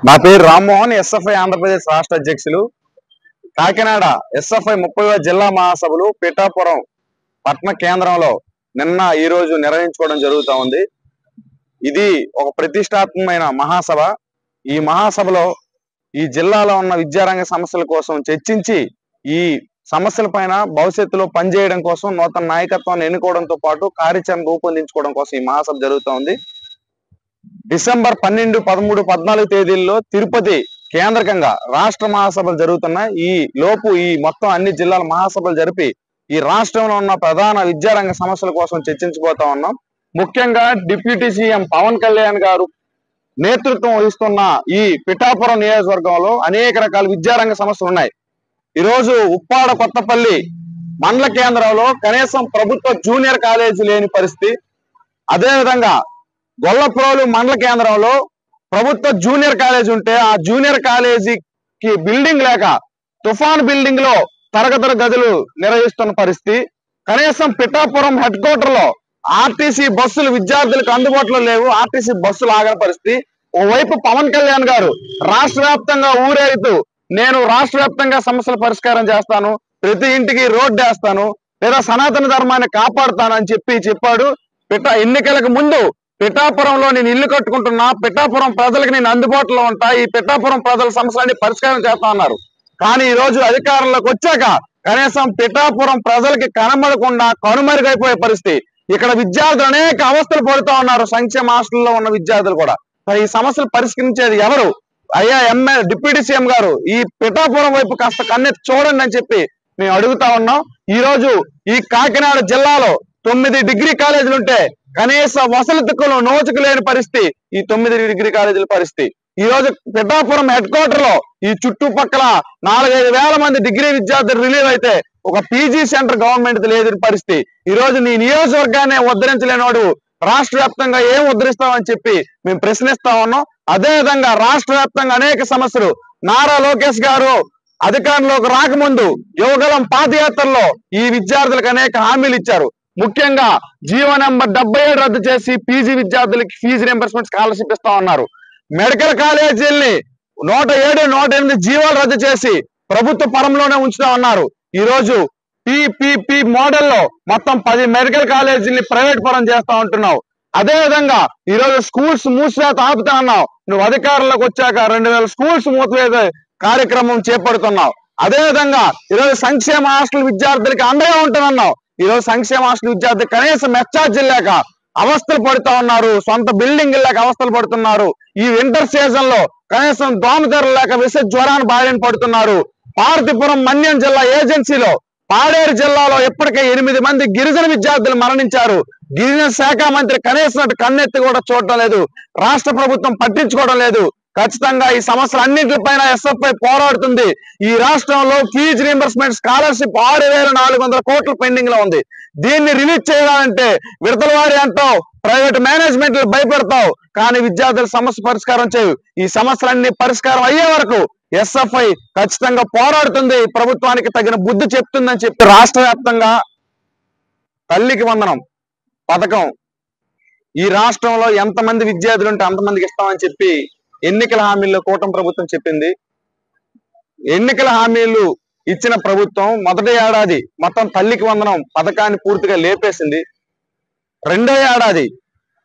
నా పేరు రామ్మోహన్, ఎస్ఎఫ్ఐ ఆంధ్రప్రదేశ్ రాష్ట్ర అధ్యక్షులు. కాకినాడ ఎస్ఎఫ్ఐ 30వ జిల్లా మహాసభలు పిఠాపురం పట్టణ కేంద్రంలో నిన్న ఈ రోజు నిర్వహించుకోవడం జరుగుతూ ఉంది. ఇది ఒక ప్రతిష్టాత్మకమైన మహాసభ. ఈ మహాసభలో ఈ జిల్లాలో ఉన్న విద్యారంగ సమస్యల కోసం చర్చించి ఈ సమస్యల పైన భవిష్యత్తులో పనిచేయడం కోసం నూతన నాయకత్వాన్ని ఎన్నుకోవడంతో పాటు కార్యాచరణ రూపొందించుకోవడం కోసం ఈ మహాసభ జరుగుతూ ఉంది. డిసెంబర్ 12, 13, 14 తేదీల్లో తిరుపతి కేంద్రకంగా రాష్ట్ర మహాసభలు జరుగుతున్నాయి. ఈ లోపు ఈ మొత్తం అన్ని జిల్లాల మహాసభలు జరిపి ఈ రాష్ట్రంలో ఉన్న ప్రధాన విద్యారంగ సమస్యల కోసం చర్చించబోతా ఉన్నాం. ముఖ్యంగా డిప్యూటీ సీఎం పవన్ కళ్యాణ్ గారు నేతృత్వం వహిస్తున్న ఈ పిఠాపురం నియోజకవర్గంలో అనేక రకాల విద్యారంగ సమస్యలు ఉన్నాయి. ఈరోజు ఉప్పాడ కొత్తపల్లి మండల కేంద్రంలో కనీసం ప్రభుత్వ జూనియర్ కాలేజీ లేని పరిస్థితి. అదేవిధంగా గొల్లప్రోలు మండల కేంద్రంలో ప్రభుత్వ జూనియర్ కాలేజీ ఉంటే ఆ జూనియర్ కాలేజీకి బిల్డింగ్ లేక తుఫాన్ బిల్డింగ్ లో తరగతుల గదులు నిర్వహిస్తున్న పరిస్థితి. కనీసం పిఠాపురం హెడ్ క్వార్టర్ లో ఆర్టీసీ బస్సులు విద్యార్థులకు అందుబాటులో లేవు. ఆర్టీసీ బస్సులు ఆగని పరిస్థితి. ఓవైపు పవన్ కళ్యాణ్ గారు రాష్ట్ర వ్యాప్తంగా ఊరేగుతూ నేను రాష్ట్ర వ్యాప్తంగా సమస్యల పరిష్కారం చేస్తాను, ప్రతి ఇంటికి రోడ్డు వేస్తాను, లేదా సనాతన ధర్మాన్ని కాపాడుతానని చెప్పాడు. ఎన్నికలకు ముందు పిఠాపురంలో నేను ఇల్లు కట్టుకుంటున్నా, పిఠాపురం ప్రజలకు నేను అందుబాటులో ఉంటా, ఈ పిఠాపురం ప్రజల సమస్యలన్నీ పరిష్కారం చేస్తా అన్నారు. కానీ ఈ రోజు అధికారంలోకి వచ్చాక కనీసం పిఠాపురం ప్రజలకి కనబడకుండా కనుమరుగైపోయే పరిస్థితి. ఇక్కడ విద్యార్థులు అనేక అవస్థలు పడుతూ ఉన్నారు. సంక్షేమ హాస్టల్లో ఉన్న విద్యార్థులు కూడా. మరి ఈ సమస్యలు పరిష్కరించేది ఎవరు? అయ్యా డిప్యూటీ సీఎం గారు ఈ పిఠాపురం వైపు కాస్త కన్నెత్తి చూడండి అని చెప్పి మేము అడుగుతా ఉన్నాం. ఈ రోజు ఈ కాకినాడ జిల్లాలో 9 డిగ్రీ కాలేజీలు ఉంటే కనీస వసతులు నోచుకు లేని పరిస్థితి ఈ 9 డిగ్రీ కాలేజీల పరిస్థితి. ఈ రోజు పిఠాపురం హెడ్ క్వార్టర్ లో ఈ చుట్టుపక్కల 4-5 వేల మంది డిగ్రీ విద్యార్థులు రిలీవ్ అయితే ఒక పీజీ సెంటర్ గవర్నమెంట్ లేని పరిస్థితి. ఈ రోజు నీ నియోజకవర్గాన్ని ఉద్ధరించలేనివాడు రాష్ట్ర వ్యాప్తంగా ఏం ఉద్ధరిస్తామని చెప్పి మేము ప్రశ్నిస్తా ఉన్నాం. అదేవిధంగా రాష్ట్ర వ్యాప్తంగా అనేక సమస్యలు. నారా లోకేష్ గారు అధికారంలోకి రాకముందు యువగలం పాదయాత్రలో ఈ విద్యార్థులకు అనేక హామీలు ఇచ్చారు. ముఖ్యంగా జీవో నెంబర్ 77 రద్దు చేసి పీజీ విద్యార్థులకి ఫీజు రింబర్స్మెంట్ స్కాలర్షిప్ ఇస్తా ఉన్నారు. మెడికల్ కాలేజీల్ని 107, 108 జీవోలు రద్దు చేసి ప్రభుత్వ పరంలోనే ఉంచుతా ఉన్నారు. ఈ రోజు పిపిపి మోడల్లో మొత్తం 10 మెడికల్ కాలేజీల్ని ప్రైవేట్ పరం చేస్తా ఉంటున్నావు. అదే విధంగా ఈ రోజు స్కూల్స్ మూసివేత ఆపుతా అన్నావు. నువ్వు అధికారంలోకి వచ్చాక 2000 స్కూల్స్ మూసివేత కార్యక్రమం చేపడుతున్నావు. అదే విధంగా ఈరోజు సంక్షేమ హాస్టల్ విద్యార్థులకి అండగా ఉంటున్నావు. ఈ రోజు సంక్షేమ హాస్టల్ విద్యార్థులు కనీసం మెచ్చార్జీలు లేక అవస్థలు పడుతూ ఉన్నారు. సొంత బిల్డింగ్ లేక అవస్థలు పడుతున్నారు. ఈ వింటర్ సీజన్ లో కనీసం దోమతెరలు లేక విష జ్వరాన్ని బారిన పడుతున్నారు. పార్వతీపురం మన్యం జిల్లా ఏజెన్సీలో పాడేరు జిల్లాలో ఇప్పటికే 8 మంది గిరిజన విద్యార్థులు మరణించారు. గిరిజన శాఖ మంత్రి కనీసం కన్నెత్తి కూడా చూడటం లేదు. రాష్ట్ర ప్రభుత్వం పట్టించుకోవడం లేదు. ఖచ్చితంగా ఈ సమస్యలు అన్నింటిపైన ఎస్ఎఫ్ఐ పోరాడుతుంది. ఈ రాష్ట్రంలో ఫీజు రీంబర్స్మెంట్ స్కాలర్షిప్ 6,400 కోట్ల పెండింగ్ లో ఉంది. దీన్ని రిలీజ్ చేయాలంటే విడతల వారి అంటావు, ప్రైవేట్ మేనేజ్మెంట్లు భయపెడతావు, కానీ విద్యార్థుల సమస్య పరిష్కారం చేయవు. ఈ సమస్యలన్నీ పరిష్కారం అయ్యే వరకు ఎస్ఎఫ్ఐ ఖచ్చితంగా పోరాడుతుంది. ప్రభుత్వానికి తగిన బుద్ధి చెప్తుందని చెప్పి రాష్ట్ర వ్యాప్తంగా తల్లికి వందనం పథకం ఈ రాష్ట్రంలో ఎంతమంది విద్యార్థులు ఉంటే అంతమందికి ఇస్తామని చెప్పి ఎన్నికల హామీల్లో కూటమి ప్రభుత్వం చెప్పింది. ఎన్నికల హామీలు ఇచ్చిన ప్రభుత్వం మొదటి ఏడాది మొత్తం తల్లికి వందనం పథకాన్ని పూర్తిగా లేపేసింది. రెండో ఏడాది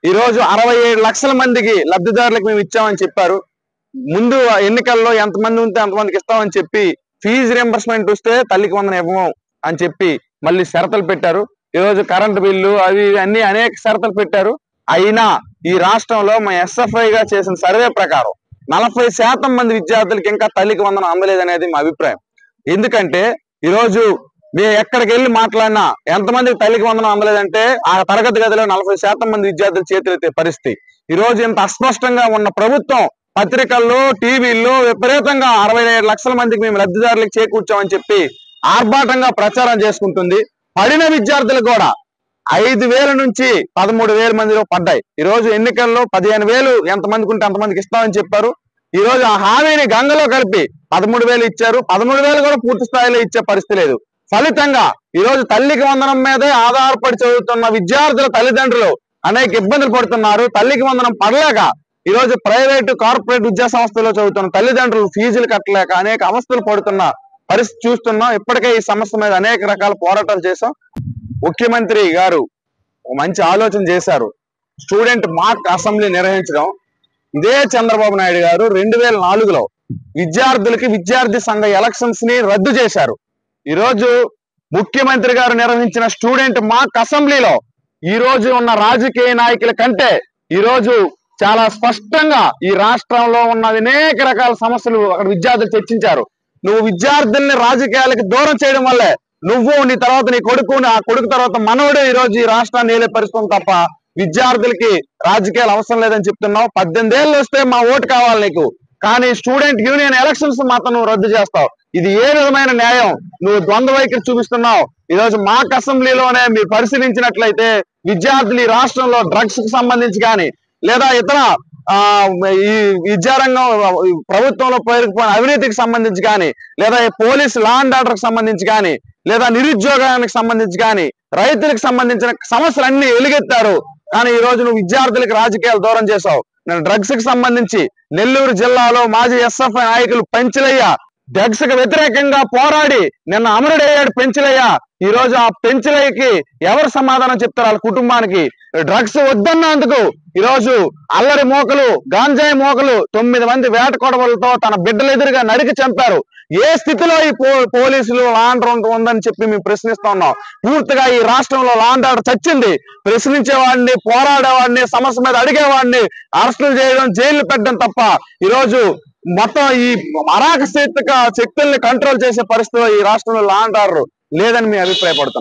ఈరోజు 67 లక్షల మందికి లబ్ధిదారులకు మేము ఇచ్చామని చెప్పారు. ముందు ఎన్నికల్లో ఎంతమంది ఉంటే అంతమందికి ఇస్తామని చెప్పి ఫీజు రింబర్స్మెంట్ వస్తే తల్లికి వందనం ఇవ్వము అని చెప్పి మళ్ళీ షరతులు పెట్టారు. ఈరోజు కరెంటు బిల్లు అవి అన్ని అనేక షరతులు పెట్టారు. అయినా ఈ రాష్ట్రంలో మా ఎస్ఎఫ్ఐగా చేసిన సర్వే ప్రకారం 40% మంది విద్యార్థులకి ఇంకా తల్లికి వందనం అందలేదనేది మా అభిప్రాయం. ఎందుకంటే ఈరోజు మేము ఎక్కడికి వెళ్ళి మాట్లాడినా ఎంతమందికి తల్లికి వందనం అందలేదంటే ఆ తరగతి గదిలో 40% మంది విద్యార్థులు చేతులెత్తే పరిస్థితి. ఈ రోజు ఇంత అస్పష్టంగా ఉన్న ప్రభుత్వం పత్రికల్లో టీవీల్లో విపరీతంగా 67 లక్షల మందికి మేము లబ్ధిదారులకు చేకూర్చామని చెప్పి ఆర్భాటంగా ప్రచారం చేసుకుంటుంది. పడిన విద్యార్థులు కూడా 5,000 నుంచి 13,000 మందిలో పడ్డాయి. ఈ రోజు ఎన్నికల్లో 15,000 ఎంతమందికి ఉంటే అంతమందికి ఇస్తామని చెప్పారు. ఈ రోజు ఆ హామీని గంగలో కలిపి 13,000 ఇచ్చారు. 13,000 కూడా పూర్తి స్థాయిలో ఇచ్చే పరిస్థితి లేదు. ఫలితంగా ఈ రోజు తల్లికి వందనం మీదే ఆధారపడి చదువుతున్న విద్యార్థుల తల్లిదండ్రులు అనేక ఇబ్బందులు పడుతున్నారు. తల్లికి వందనం పడలేక ఈ రోజు ప్రైవేటు కార్పొరేట్ విద్యా సంస్థల్లో చదువుతున్న తల్లిదండ్రులు ఫీజులు కట్టలేక అనేక అవస్థలు పడుతున్న పరిస్థితి చూస్తున్నాం. ఇప్పటికే ఈ సమస్య మీద అనేక రకాల పోరాటాలు చేశాం. ముఖ్యమంత్రి గారు మంచి ఆలోచన చేశారు, స్టూడెంట్ మాక్ అసెంబ్లీ నిర్వహించడం. ఇదే చంద్రబాబు నాయుడు గారు 2004లో విద్యార్థులకి విద్యార్థి సంఘ ఎలక్షన్స్ ని రద్దు చేశారు. ఈరోజు ముఖ్యమంత్రి గారు నిర్వహించిన స్టూడెంట్ మాక్ అసెంబ్లీలో ఈ రోజు ఉన్న రాజకీయ నాయకుల కంటే ఈ రోజు చాలా స్పష్టంగా ఈ రాష్ట్రంలో ఉన్న అనేక రకాల సమస్యలు అక్కడ విద్యార్థులు చర్చించారు. నువ్వు విద్యార్థుల్ని రాజకీయాలకు దూరం చేయడం వల్లే నువ్వు, నీ తర్వాత నీ కొడుకు, ఆ కొడుకు తర్వాత మనవడు ఈ రోజు ఈ రాష్ట్రాన్ని ఏలే పరిస్థితి తప్ప విద్యార్థులకి రాజకీయాలు అవసరం లేదని చెప్తున్నావు. 18 ఏళ్ళు వస్తే మా ఓటు కావాలి నీకు, కానీ స్టూడెంట్ యూనియన్ ఎలక్షన్స్ మాత్రం నువ్వు రద్దు చేస్తావు. ఇది ఏ విధమైన న్యాయం? నువ్వు ద్వంద్వ వైఖరి చూపిస్తున్నావు. ఈ రోజు మాక్ అసెంబ్లీలోనే మీరు పరిశీలించినట్లయితే విద్యార్థులు ఈ రాష్ట్రంలో డ్రగ్స్ కి సంబంధించి కానీ లేదా ఇతర ఈ విద్యారంగం ప్రభుత్వంలో పేరుకుపోయిన అవినీతికి సంబంధించి కానీ లేదా పోలీసు లా అండ్ ఆర్డర్ కి సంబంధించి కానీ లేదా నిరుద్యోగానికి సంబంధించి కానీ రైతులకు సంబంధించిన సమస్యలన్నీ ఎలుగెత్తారు. కానీ ఈ రోజు నువ్వు విద్యార్థులకు రాజకీయాలు దూరం చేశావు. నేను డ్రగ్స్ కి సంబంధించి నెల్లూరు జిల్లాలో మాజీ ఎస్ఎఫ్ఐ నాయకులు పెంచలయ్య డ్రగ్స్ కి వ్యతిరేకంగా పోరాడి నిన్న అమరుడయ్యాడు పెంచలయ్య. ఈ రోజు ఆ పెంచలయ్యకి ఎవరు సమాధానం చెప్తారు? వాళ్ళ కుటుంబానికి డ్రగ్స్ వద్దన్నందుకు ఈ రోజు అల్లరి మోకలు, గాంజాయి మోకలు 9 మంది వేట కొడవలతో తన బిడ్డలు ఎదురుగా నరికి చంపారు. ఏ స్థితిలో ఈ పోలీసులు లా అండ్ ఆర్డర్ ఉందని చెప్పి మేము ప్రశ్నిస్తా ఉన్నాం. పూర్తిగా ఈ రాష్ట్రంలో లా అండ్ ఆర్డర్ చచ్చింది. ప్రశ్నించేవాడిని, పోరాడేవాడిని, సమస్య మీద అడిగేవాడిని అరెస్టులు చేయడం, జైలు పెట్టడం తప్ప ఈ రోజు మొత్తం ఈ అరాక శక్తుల్ని కంట్రోల్ చేసే పరిస్థితిలో ఈ రాష్ట్రంలో లా అండ్ ఆర్డర్ లేదని మేము అభిప్రాయపడుతున్నాం.